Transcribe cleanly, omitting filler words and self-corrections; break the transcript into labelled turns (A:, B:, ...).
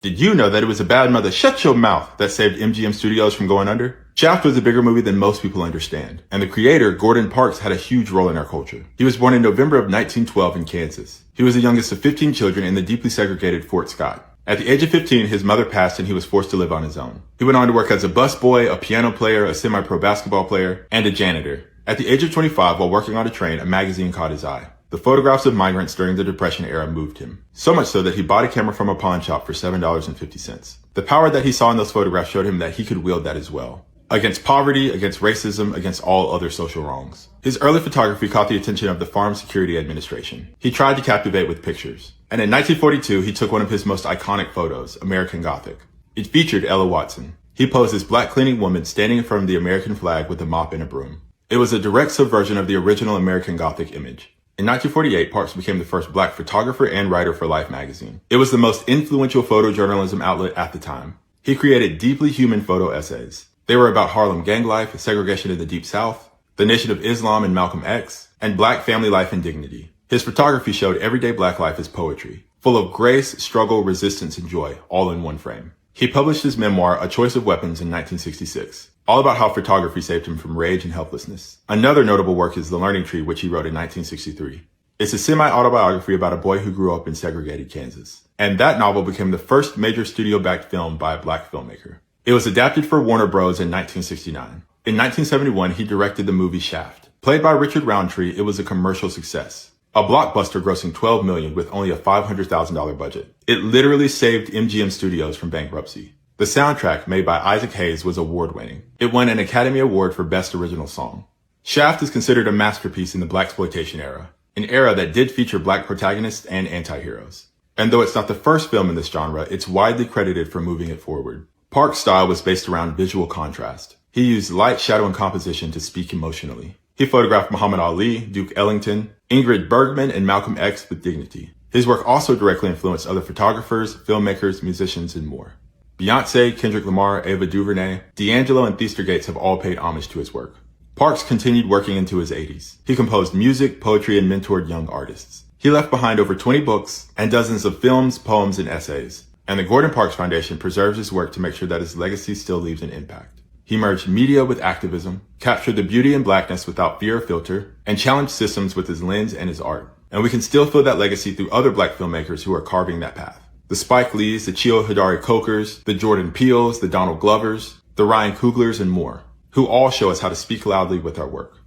A: Did you know that it was a bad mother shut your mouth that saved MGM Studios from going under? Shaft was a bigger movie than most people understand, and the creator, Gordon Parks, had a huge role in our culture. He was born in November of 1912 in Kansas. He was the youngest of 15 children in the deeply segregated Fort Scott. At the age of 15, his mother passed and he was forced to live on his own. He went on to work as a busboy, a piano player, a semi-pro basketball player, and a janitor. At the age of 25, while working on a train, a magazine caught his eye. The photographs of migrants during the Depression era moved him, so much so that he bought a camera from a pawn shop for $7.50. The power that he saw in those photographs showed him that he could wield that as well. Against poverty, against racism, against all other social wrongs. His early photography caught the attention of the Farm Security Administration. He tried to captivate with pictures. And in 1942, he took one of his most iconic photos, American Gothic. It featured Ella Watson. He posed as black cleaning woman standing in front of the American flag with a mop and a broom. It was a direct subversion of the original American Gothic image. In 1948, Parks became the first black photographer and writer for Life magazine. It was the most influential photojournalism outlet at the time. He created deeply human photo essays. They were about Harlem gang life, segregation in the Deep South, the Nation of Islam and Malcolm X, and black family life and dignity. His photography showed everyday black life as poetry, full of grace, struggle, resistance, and joy, all in one frame. He published his memoir, A Choice of Weapons, in 1966, all about how photography saved him from rage and helplessness. Another notable work is The Learning Tree, which he wrote in 1963. It's a semi-autobiography about a boy who grew up in segregated Kansas. And that novel became the first major studio-backed film by a black filmmaker. It was adapted for Warner Bros. In 1969. In 1971, he directed the movie Shaft. Played by Richard Roundtree, it was a commercial success. A blockbuster grossing $12 million with only a $500,000 budget. It literally saved MGM Studios from bankruptcy. The soundtrack, made by Isaac Hayes, was award-winning. It won an Academy Award for Best Original Song. Shaft is considered a masterpiece in the blaxploitation era, an era that did feature black protagonists and anti-heroes. And though it's not the first film in this genre, it's widely credited for moving it forward. Parks' style was based around visual contrast. He used light, shadow, and composition to speak emotionally. He photographed Muhammad Ali, Duke Ellington, Ingrid Bergman, and Malcolm X with dignity. His work also directly influenced other photographers, filmmakers, musicians, and more. Beyonce, Kendrick Lamar, Ava DuVernay, D'Angelo, and Thester Gates have all paid homage to his work. Parks continued working into his 80s. He composed music, poetry, and mentored young artists. He left behind over 20 books and dozens of films, poems, and essays. And the Gordon Parks Foundation preserves his work to make sure that his legacy still leaves an impact. He merged media with activism, captured the beauty and blackness without fear or filter, and challenged systems with his lens and his art. And we can still feel that legacy through other black filmmakers who are carving that path. The Spike Lees, the Chio Hodari Cokers, the Jordan Peels, the Donald Glovers, the Ryan Cooglers, and more, who all show us how to speak loudly with our work.